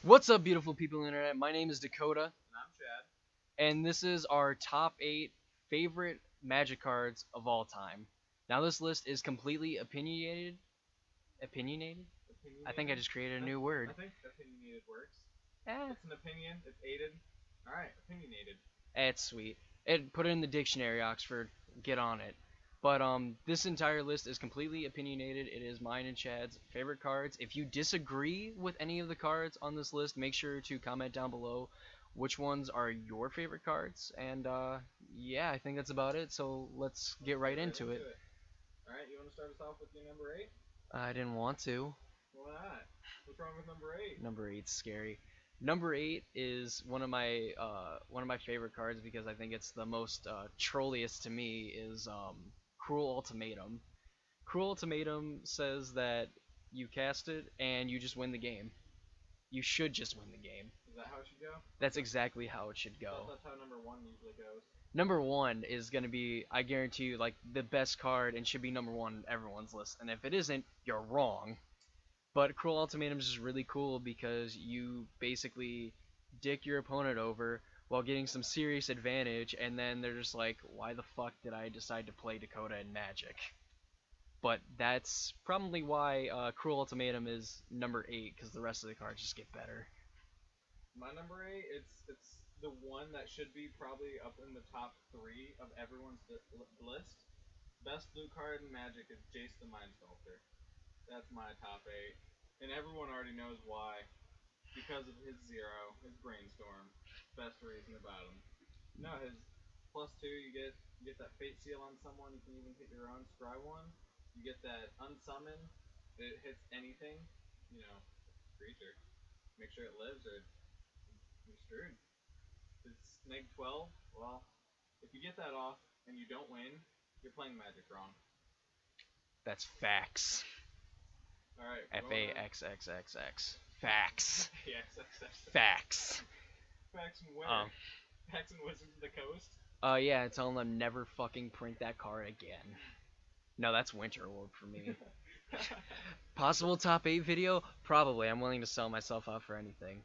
What's up, beautiful people on the internet? My name is Dakota, And I'm Chad. and this is our top 8 favorite Magic cards of all time. Now, this list is completely opinionated. Opinionated? I think I Opinionated? just created a new word. I think opinionated works. Eh, It's an opinion. It's aided. All right, opinionated. it's sweet. Put it in the dictionary, Oxford. Get on it. But this entire list is completely opinionated. It is mine and Chad's favorite cards. If you disagree with any of the cards on this list, make sure to comment down below which ones are your favorite cards. And yeah, I think that's about it. So let's get right into it. All right, you want to start us off with your number 8? I didn't want to. Why not? What's wrong with number 8? Number eight's scary. Number eight is one of my favorite cards because I think it's the most trolliest to me is Cruel Ultimatum. Cruel Ultimatum says that you cast it and you just win the game. You should just win the game. Is that how it should go? That's exactly how it should I go. thought that's how number 1 usually goes. Number one is gonna be, I guarantee you, like the best card and should be number one on everyone's list. And if it isn't, you're wrong. But Cruel Ultimatum is just really cool because you basically dick your opponent over while getting some serious advantage, and then they're just like, why the fuck did I decide to play Dakota and Magic? But that's probably why Cruel Ultimatum is number 8, because the rest of the cards just get better. My number 8, it's the one that should be probably up in the top 3 of everyone's list. Best blue card in Magic is Jace the Mind Sculptor. That's my top 8. And everyone already knows why. Because of his zero, his brainstorm. Best reason about him. No, his +2, you get that fate seal on someone, you can even hit your own scry one. You get that unsummon, it hits anything, creature. Make sure it lives or you're screwed. It's neg 12, well, if you get that off and you don't win, you're playing Magic wrong. That's facts. Alright, F-A-X-X-X-X. Facts. Yes, Facts. Facts and where? Facts and Wizards of the Coast? Yeah, telling them never fucking print that card again. No, that's Winter Orb for me. Possible top 8 video? Probably. I'm willing to sell myself out for anything.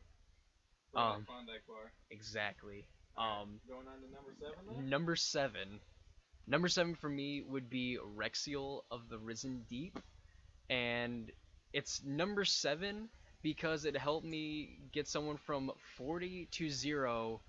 Klondike bar. Exactly. Going on to number 7 then? Number 7. Number 7 for me would be Rexiel of the Risen Deep. And it's number 7 because it helped me get someone from 40 to 0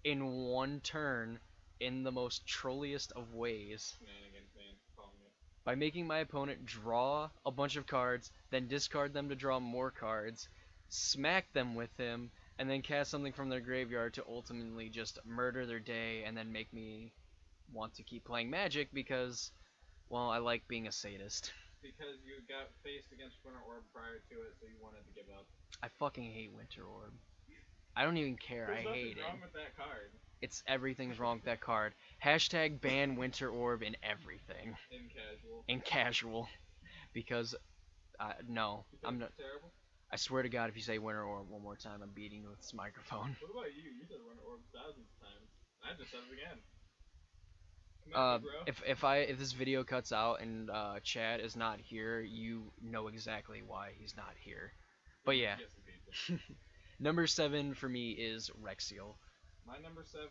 in one turn in the most trolliest of ways. Shenanigans, man. Calling it. By making my opponent draw a bunch of cards, then discard them to draw more cards, smack them with him, and then cast something from their graveyard to ultimately just murder their day and then make me want to keep playing Magic because, well, I like being a sadist. Because you got faced against Winter Orb prior to it, so you wanted to give up. I fucking hate Winter Orb. I don't even care. There's I hate nothing wrong it. with that card. It's everything's wrong with that card. Hashtag ban Winter Orb in everything. In casual. In casual. Because, no. You think it's terrible? I swear to God, if you say Winter Orb one more time, I'm beating you with this microphone. What about you? You said Winter Orb thousands of times. I just said it again. Come at me, bro. If this video cuts out and Chad is not here, you know exactly why he's not here. But yeah. Get some pizza. Number 7 for me is Rexiel. My number 7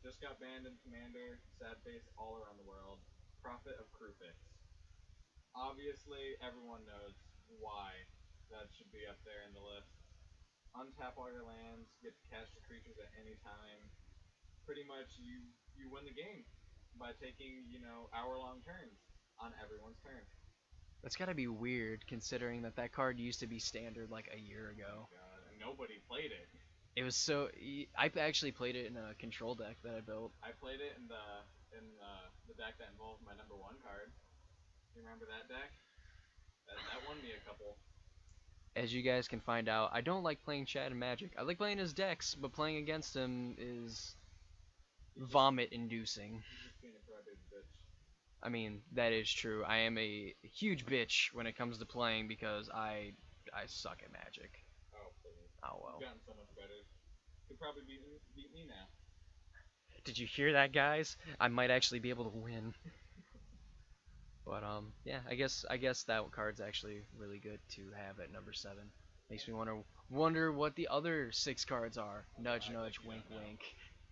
just got banned in Commander. Sad face all around the world. Prophet of Kruphix. Obviously, everyone knows why that should be up there in the list. Untap all your lands, get to cast your creatures at any time. Pretty much, you win the game by taking, hour-long turns on everyone's turn. That's gotta be weird, considering that card used to be standard like a year ago. Oh God, and nobody played it. It was so. I actually played it in a control deck that I built. I played it in the deck that involved my number 1 card. You remember that deck? That won me a couple. As you guys can find out, I don't like playing Chad and Magic. I like playing his decks, but playing against him is vomit-inducing. He's just being a crybaby bitch. I mean, that is true. I am a huge bitch when it comes to playing because I suck at Magic. Oh, please. Oh well. You've gotten so much better. You could probably beat me now. Did you hear that, guys? I might actually be able to win. But yeah, I guess that card's actually really good to have at number 7. Makes me Wonder what the other 6 cards are. I'll Nudge, act like nudge, you wink, don't know. wink.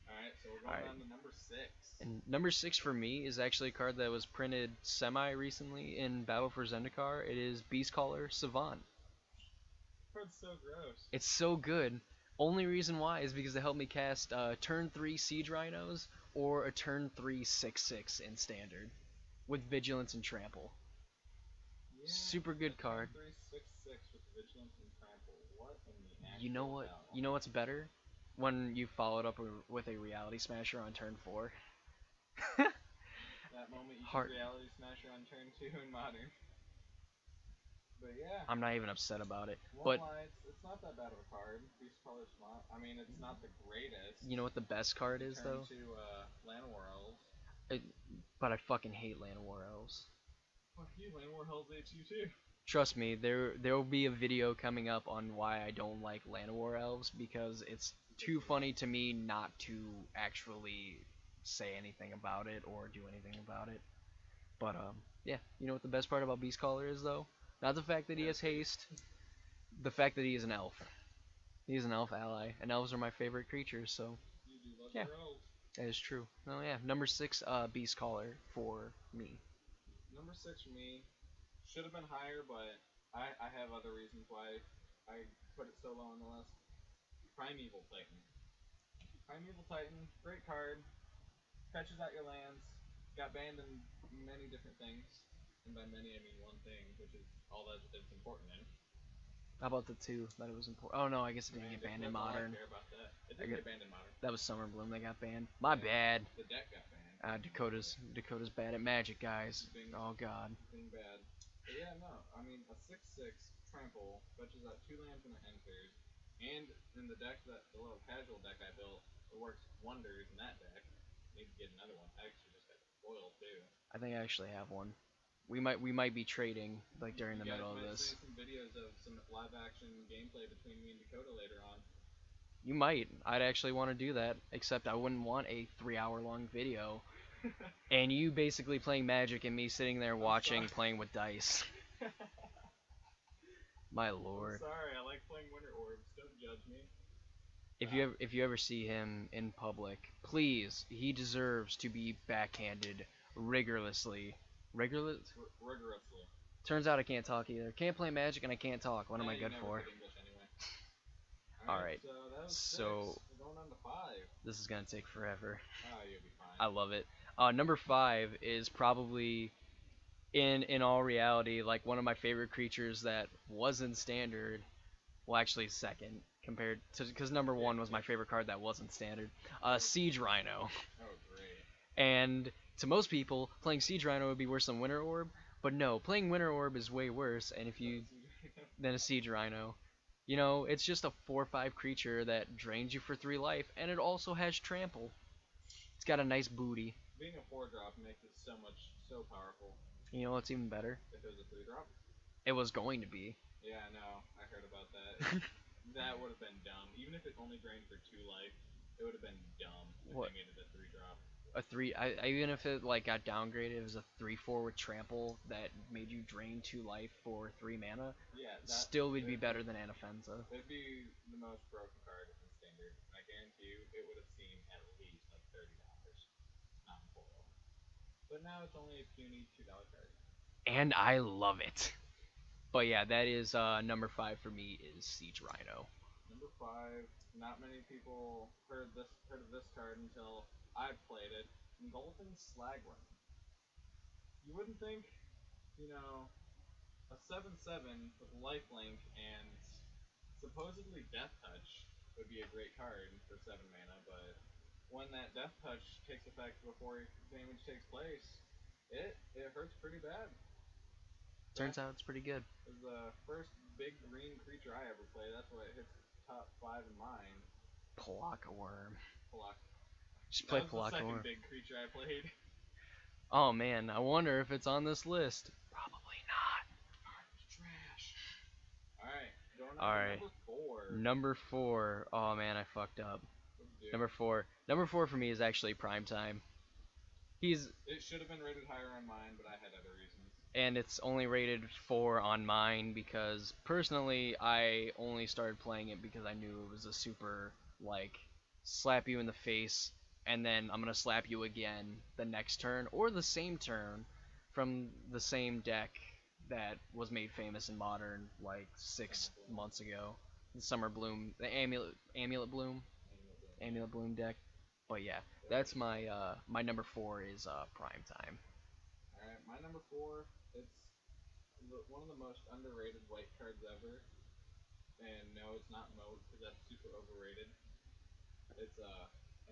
Alright, so we're going Alright. on to number 6. And number 6 for me is actually a card that was printed semi recently in Battle for Zendikar. It is Beastcaller Savant. Card's so gross. It's so good. Only reason why is because it helped me cast turn 3 Siege Rhinos or a turn 3 6/6 in Standard with Vigilance and Trample. Yeah, Super good a card. 3/6/6 with Vigilance and Trample. What in the You know actual what? hell? You know what's better? When you followed up with a Reality Smasher on turn 4. That moment you Heart. could Reality Smasher on turn 2 in Modern. But yeah, I'm not even upset about it. won't But lie, it's not that bad of a card. Beast Color Smart. I mean, it's not the greatest. you know what the best card is, Turn though? to Llanowar Elves. But I fucking hate Llanowar Elves. Fuck you, Llanowar Elves hate you too. Trust me, there will be a video coming up on why I don't like Llanowar Elves because it's too funny to me not to actually say anything about it or do anything about it. But yeah, you know what the best part about Beastcaller is though? Not the fact that he has haste, the fact that he is an elf. He is an elf ally, and elves are my favorite creatures, so You do love yeah, your elves. that is true. Oh yeah, number 6, Beastcaller for me. Number 6 for me should have been higher, but I have other reasons why I put it so low on the list. Primeval Titan. Primeval Titan, great card. Catches out your lands. Got banned in many different things. And by many, I mean one thing, which is all that it's important in. How about the 2 that it was important? Oh no, I guess it didn't get banned in That's all I Modern. care about that. It I didn't get get banned in Modern. that was Summer Bloom that got banned. My Yeah, bad. the deck got banned. Dakota's bad at Magic, guys. Being, Oh god. being bad. But yeah, no. I mean, a 6/6 trample fetches out 2 lands when it enters. And in the deck, the little casual deck I built, it works wonders in that deck. Need to get another one. I actually just got the foil too. I think I actually have one. We might be trading like during the You guys middle of might this. see some videos of some live action gameplay between me and Dakota later on. You might. I'd actually want to do that, except I wouldn't want a 3-hour long video and you basically playing Magic and me sitting there watching playing with dice. My lord. I'm sorry, I like playing Winter Orbs. Don't judge me. If you ever see him in public, please, he deserves to be backhanded rigorously. Rigorous? Rigorously. Turns out I can't talk either. Can't play Magic and I can't talk. What am I You good never for? could English anyway. Alright, So that was so- 6. We're going on to 5. This is gonna take forever. Oh, you'll be fine. I love it. Number 5 is probably, in all reality, like one of my favorite creatures that wasn't standard. Well, actually second compared to, because number 1 was my favorite card that wasn't standard. Siege Rhino. Oh, great. And to most people, playing Siege Rhino would be worse than Winter Orb, but no, playing Winter Orb is way worse. And if you than a Siege Rhino. You know, it's just a 4/5 creature that drains you for 3 life, and it also has Trample. It's got a nice booty. Being a 4-drop makes it so powerful. You know what's even better? If it was a 3-drop? It was going to be. Yeah, I know. I heard about that. That would have been dumb. Even if it only drained for 2 life, it would have been dumb if What? they made it a 3-drop. A 3, even if it like got downgraded, it was a 3/4 with Trample that made you drain 2 life for 3 mana. Yeah, that Still would be better than Anafenza. It'd be the most broken card in Standard. I guarantee you it would have seen at least like $30. Not in foil. But now it's only a puny $2 card. And I love it. But yeah, that is number 5 for me is Siege Rhino. Number 5. Not many people heard of this card until I played it. Engulfing Slagworm. You wouldn't think, a 7/7 with lifelink and supposedly Death Touch would be a great card for 7 mana, but when that Death Touch takes effect before damage takes place, it hurts pretty bad. Turns out it's pretty good. It was the first big green creature I ever played. That's why it hits top 5 in mine. Palaka Worm. Palak. Just play That was the Palaka second Worm. big creature I played. Oh man, I wonder if it's on this list. Probably not. Trash. Alright, going on Alright. to number 4. Number 4. Oh man, I fucked up. Dude, Number 4. Number 4 for me is actually Primetime. it should have been rated higher on mine, but I had other reasons. and it's only rated 4 on mine because personally I only started playing it because I knew it was a super like slap you in the face and then I'm gonna slap you again the next turn or the same turn from the same deck that was made famous in Modern like six Summer Bloom. months ago. The Summer Bloom, the Amulet Bloom, Amulet Bloom deck. But yeah, that's my number 4 is Prime Time. Alright, my number 4, it's one of the most underrated white cards ever. And no, it's not mode because that's super overrated. It's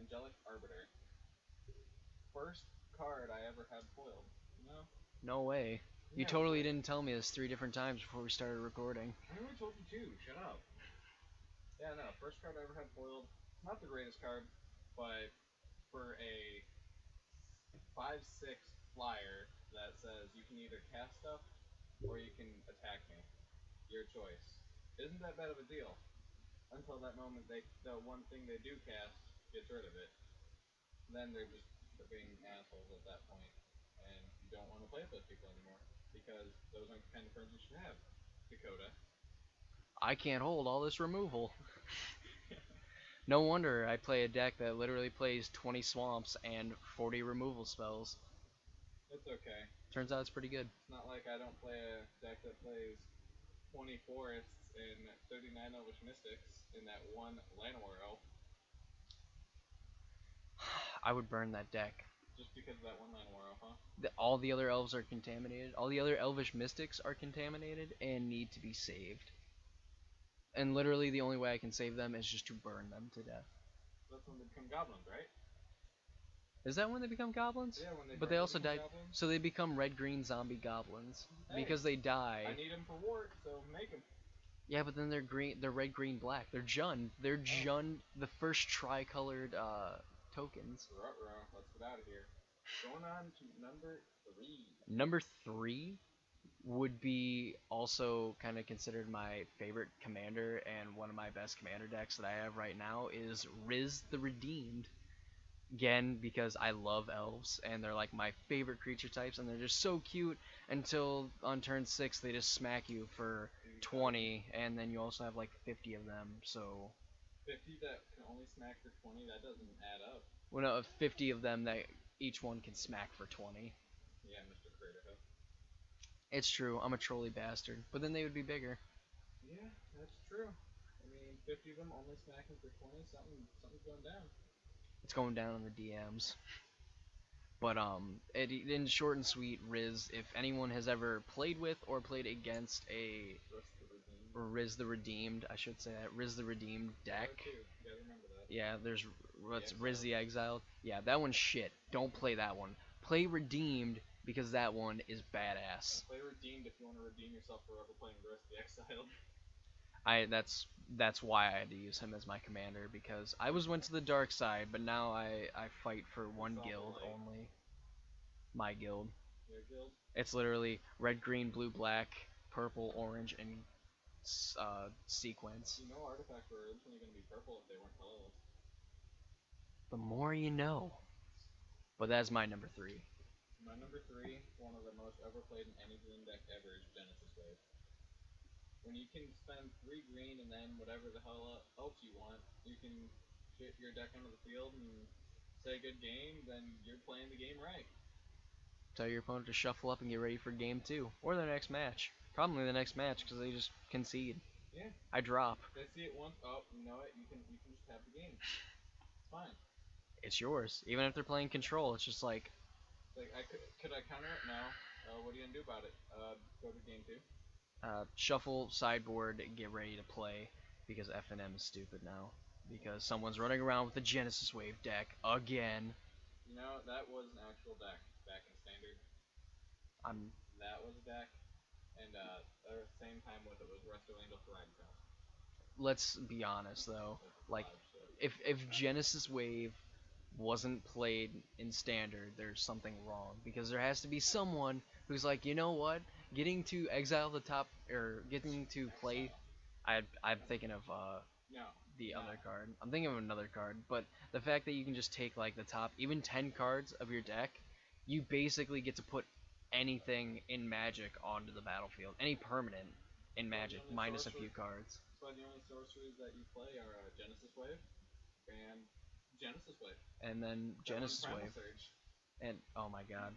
Angelic Arbiter. First card I ever had foiled. No? No way. You Yeah, totally way. didn't tell me this 3 different times before we started recording. I already told you too. Shut up. Yeah, no. First card I ever had foiled. Not the greatest card, but for a 5/6 flyer that says you can either cast stuff or you can attack me. Your choice. Isn't that bad of a deal? Until that moment, the one thing they do cast gets rid of it. Then they're being assholes at that point, and you don't want to play with those people anymore because those aren't the kind of friends you should have. Dakota. I can't hold all this removal. No wonder I play a deck that literally plays 20 swamps and 40 removal spells. It's okay. Turns out it's pretty good. It's not like I don't play a deck that plays 20 forests and 39 Elvish Mystics in that one Llanowar Elf I would burn that deck. just because of that one Llanowar Elf, huh? All the other elves are contaminated. All the other elvish mystics are contaminated and need to be saved. And literally the only way I can save them is just to burn them to death. That's when they become goblins, right? Is that when they become goblins? Yeah, when they But burn, they they also become die, goblins. so they become red-green zombie goblins Hey, because they die. I need them for wart, so make them. Yeah, but then they're green. They're red, green, black. They're Jund. They're Jund. The first tricolored tokens. Ruh-roh, let's get out of here. Going on to number 3. Number 3 would be also kind of considered my favorite commander and one of my best commander decks that I have right now is Riz the Redeemed. Again, because I love elves and they're like my favorite creature types and they're just so cute until on turn 6 they just smack you for 20 and then you also have like 50 of them, so 50 that can only smack for 20, that doesn't add up. well, no, 50 of them that each one can smack for 20. Yeah, Mr. Craterhoof. It's true, I'm a trolly bastard, but then they would be bigger. Yeah, that's true. I mean, 50 of them only smacking for 20, something's going down. It's going down in the DMs. But in short and sweet, Riz, if anyone has ever played with or played against a Riz the Redeemed, I should say that, Riz the Redeemed deck. You gotta remember that. Yeah, there's what's Riz the Exiled. Yeah, that one's shit. Don't play that one. Play Redeemed because that one is badass. Play Redeemed if you want to redeem yourself for ever playing the rest of the Exiled. That's why I had to use him as my commander because I went to the dark side, but now I fight for one guild only. My guild. Your guild? It's literally red, green, blue, black, purple, orange, and sequence. You know artifacts were originally going to be purple if they weren't colorless. The more you know. But that's my number 3. My number 3, one of the most overplayed in any green deck ever, is Genesis Wave. When you can spend 3 green and then whatever the hell else you want, you can get your deck onto the field and say good game, then you're playing the game right. Tell your opponent to shuffle up and get ready for game 2 or the next match. Probably the next match because they just concede. Yeah. I drop. They see it once. Oh, you know what? You can just have the game. It's fine. It's yours. Even if they're playing control, it's just like. Like could I counter it? No. What are you gonna do about it? Go to game 2. Shuffle sideboard, get ready to play because FNM is stupid now because someone's running around with the Genesis Wave deck again. You know that was an actual deck back in Standard. That was a deck, and at the same time with it was Resto Angel Thrivencraft. Let's be honest though, like if Genesis Wave wasn't played in Standard, there's something wrong because there has to be someone who's like, you know what, getting to exile the top or getting to play. I'm thinking of the other card. I'm thinking of another card, but the fact that you can just take like the top even 10 cards of your deck, you basically get to put anything in Magic onto the battlefield, any permanent in So the Magic, only minus a few sorcery, cards. so the only sorceries that you play are Genesis Wave and Genesis Wave. And then That one Genesis Primal Wave, Surge. and oh my God,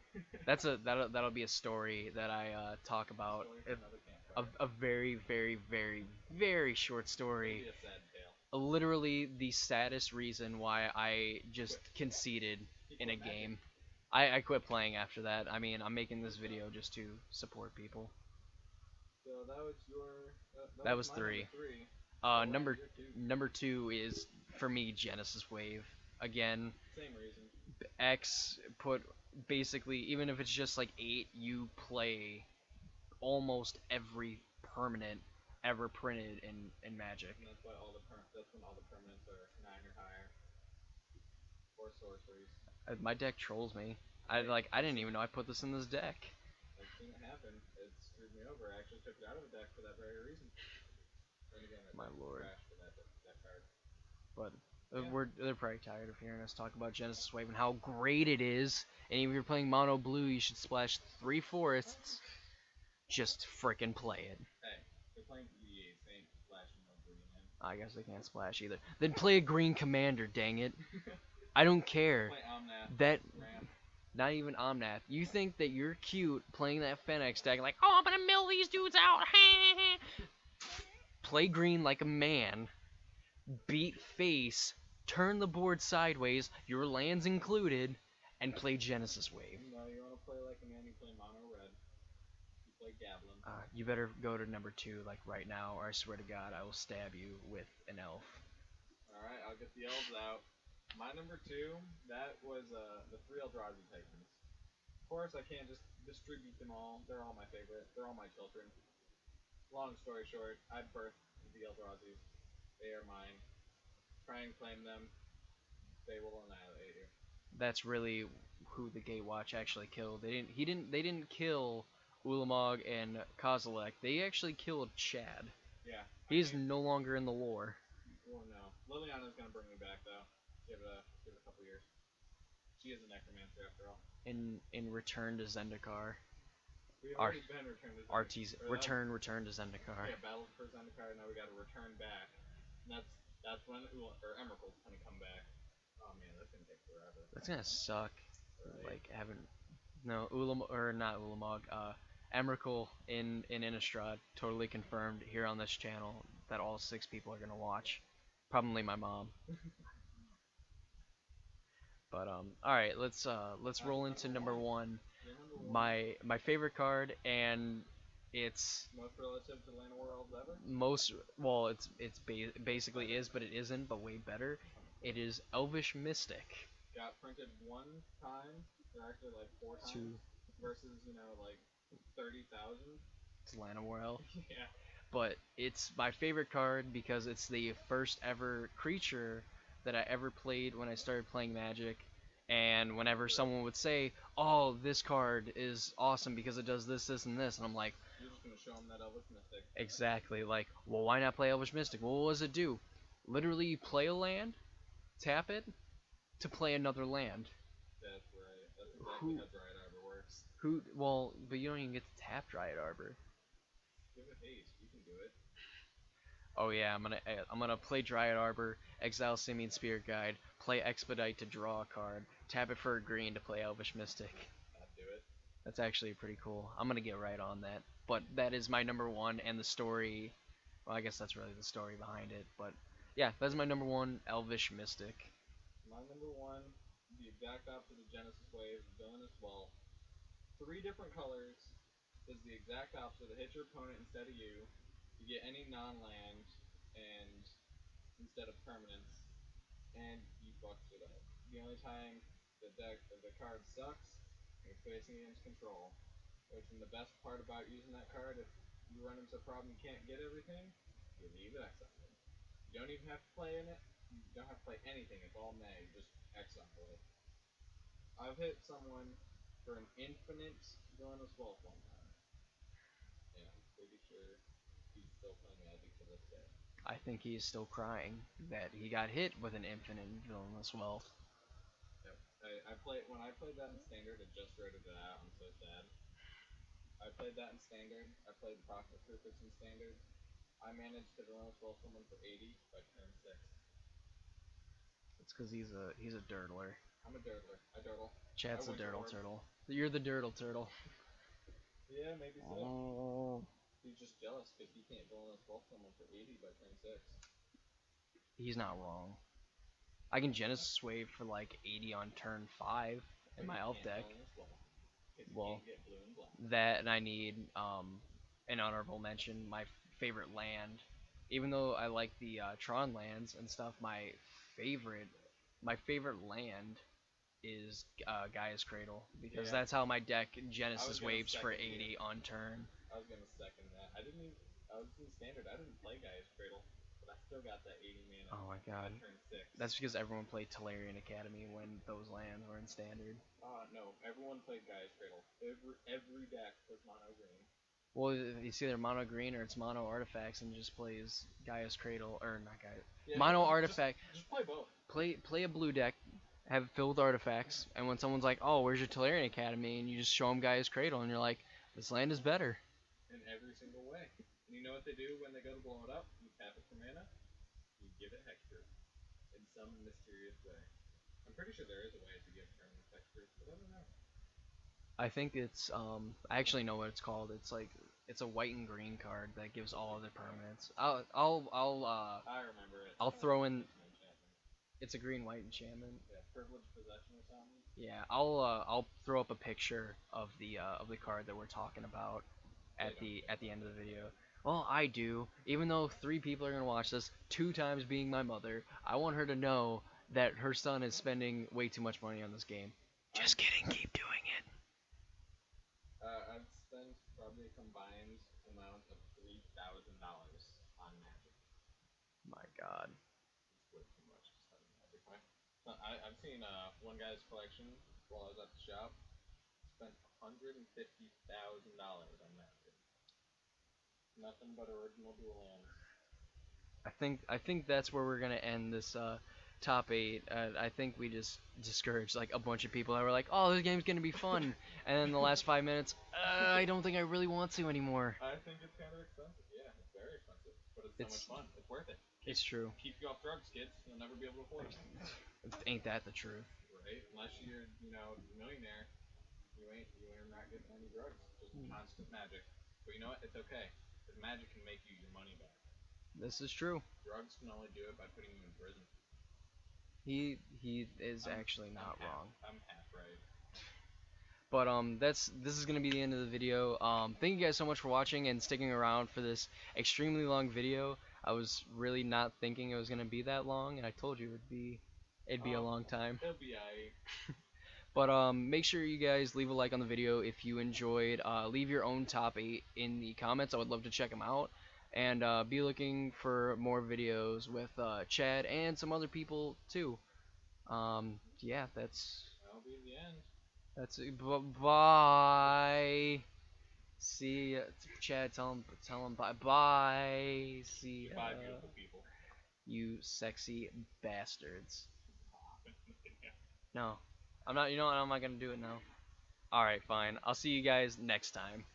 that'll be a story that I talk about. Story for another A, campfire. a very very very very short story. Maybe a sad tale. Literally the saddest reason why I just conceded He in a quit Magic. game. I quit playing after that. I mean, I'm making this video just to support people. So that was your. That was my three. Number three. Uh, So number your two. number two is for me Genesis Wave. Again, Same reason. X put basically even if it's just like 8, you play almost every permanent ever printed in Magic. And that's why that's when all the permanents are 9 or higher. Or sorceries. My deck trolls me. I didn't even know I put this in this deck. I've seen it happen. It screwed me over. I actually took it out of the deck for that very reason. And again, My lord. trash for that card. But Yeah. they're probably tired of hearing us talk about Genesis Wave and how great it is. And if you're playing mono blue, you should splash 3 forests. Just frickin' play it. Hey, they're playing EDH. They ain't flashing no green in. I guess they can't splash either. Then play a green commander, dang it. I don't care. Play Omnath. That Ram. not even Omnath. You think that you're cute playing that Fennex deck like, oh, I'm gonna mill these dudes out. Play green like a man. Beat face. Turn the board sideways, your lands included, and play Genesis Wave. No, you want to play like a man, you play mono red. You play Gablin. You better go to number 2 like right now, or I swear to God, I will stab you with an elf. Alright, I'll get the elves out. My number 2, that was the 3 Eldrazi Titans. Of course, I can't just distribute them all. They're all my favorite. They're all my children. Long story short, I birthed the Eldrazi's. They are mine. Try and claim them. They will annihilate you. That's really who the Gatewatch actually killed. They didn't kill Ulamog and Kozilek. They actually killed Chad. Yeah. He's no longer in the lore. Well, no. Liliana's gonna bring me back though. Give it a couple years. She is a necromancer after all. In Return to Zendikar. We've Ar- already been returned to Artie's Zendikar. Return to Zendikar. Yeah, battle for Zendikar. Now we got to return back. And that's when Emrakul's gonna come back. Oh man, that's gonna take forever. That's gonna suck. Right. Like having no not Ulamog. Emrakul in Innistrad, totally confirmed here on this channel that all 6 people are gonna watch. Probably my mom. But all right, let's roll into number 1. Yeah, number 1. My favorite card, and it's Most relative to Land of Worlds ever. most well, basically is, but it isn't, but way better. It is Elvish Mystic. Got printed 1 time, or actually like 4 times. 2. Versus like 30,000. It's Llanowar. Yeah. But it's my favorite card because it's the first ever creature that I ever played when I started playing Magic. And whenever someone would say, "Oh, this card is awesome because it does this, this, and this," and I'm like, You're just gonna show them that Elvish Mystic. exactly, like, well, why not play Elvish Mystic? Well, what does it do? Literally, you play a land, tap it, to play another land. That's right. That's exactly how Dryad Arbor works. Well, but you don't even get to tap Dryad Arbor. Give it haste. You can do it. Oh yeah, I'm gonna play Dryad Arbor, exile Simian Spirit Guide, play Expedite to draw a card, tap it for a green to play Elvish Mystic. I'd do it. That's actually pretty cool. I'm gonna get right on that. But that is my number 1, and the story. Well, I guess that's really the story behind it. But yeah, that's my number 1, Elvish Mystic. My number 1, the exact opposite of Genesis Wave, Villainous Vault. 3 different colors is the exact opposite. It hits your opponent instead of you. You get any non-land and instead of permanents, and you fucks it up. The only time the card sucks, you're facing against control. Which is the best part about using that card. If you run into a problem you can't get everything, you leave it exiled. You don't even have to play in it. You don't have to play anything. It's all May. Just exile it. I've hit someone for an infinite Villainous Vault one time. And I'm pretty sure he's still playing Magic to this day. I think he is still crying that he got hit with an infinite Villainous Wealth. Yep. When I played that in Standard, it just rated it out. I'm so sad. I played that in standard. I played the Prophet Troopers in standard. I managed to Dimensional someone for 80 by turn 6. It's because he's a dirtler. I'm a dirtler. I dirtle. I Chat's the winter dirtle orb. turtle. You're the dirtle turtle. Yeah, maybe so. Oh. He's just jealous because he can't villainous wolf someone for 80 by turn 6. He's not wrong. I can Genesis Wave for like 80 on turn 5 in my elf deck. Well, Get blue and black. that and I need an honorable mention. My favorite land, even though I like the Tron lands and stuff, favorite my favorite land is Gaia's Cradle because Yeah. that's how my deck Genesis gonna waves for second 80 on turn. I was gonna second that. I didn't even. I was in standard. I didn't play Gaia's Cradle, but I still got that 80 mana Oh my god. at turn 6. That's because everyone played Tolarian Academy when those lands were in standard. No, everyone played Gaia's Cradle. Every deck was mono green. Well, it's either mono green or it's mono artifacts and just plays Gaia's Cradle or not Gaia. Yeah, Mono artifact. Just play both. Play a blue deck, have it filled with artifacts, and when someone's like, "Oh, where's your Tolarian Academy?" and you just show them Gaia's Cradle, and you're like, "This land is better." In every single way. And you know what they do when they go to blow it up? You tap it for mana. You give it hexproof in some mysterious way. I'm pretty sure there is a way to give permanent hexproof, but I don't know. I think it's I actually know what it's called. It's a white and green card that gives all other permanents. I remember it. I'll throw in. It's an enchantment. It's a green white enchantment. Yeah, privileged possession or something. Yeah, I'll throw up a picture of the card that we're talking about at the end of the video. Well, I do. Even though 3 people are gonna watch this, 2 times being my mother, I want her to know that her son is spending way too much money on this game. Just kidding. Keep doing it. I've spent probably a combined amount of $3,000 on Magic. My God. It's way too much to spend on Magic. I've seen one guy's collection while I was at the shop. Spent $150,000 on Magic. Nothing but original dual lands. I think that's where we're gonna end this top 8. I think we just discouraged like a bunch of people that were like, "Oh, this game's gonna be fun," and then the last 5 minutes, I don't think I really want to anymore. I think it's kind of expensive. Yeah, it's very expensive, but it's so It's- much fun. It's worth it. It's true. Keep you off drugs, kids. You'll never be able to afford it. Ain't that the truth? Right? Unless you're, a millionaire, you're not getting any drugs. Just constant magic. But you know what? It's okay. Because magic can make you your money back. This is true. Drugs can only do it by putting you in prison. He is I'm- actually not wrong. I'm half right. But this is gonna be the end of the video. Thank you guys so much for watching and sticking around for this extremely long video. I was really not thinking it was gonna be that long, and I told you it'd be a long time. It'll be aight. But make sure you guys leave a like on the video if you enjoyed. Leave your own top 8 in the comments. I would love to check them out. And be looking for more videos with Chad and some other people too. Yeah, That'll be the end. that's it. Bye. See ya. Chad, tell him bye. Bye. See ya. Goodbye, beautiful people. You sexy bastards. No, I'm not. You know what? I'm not gonna do it now. All right, fine. I'll see you guys next time.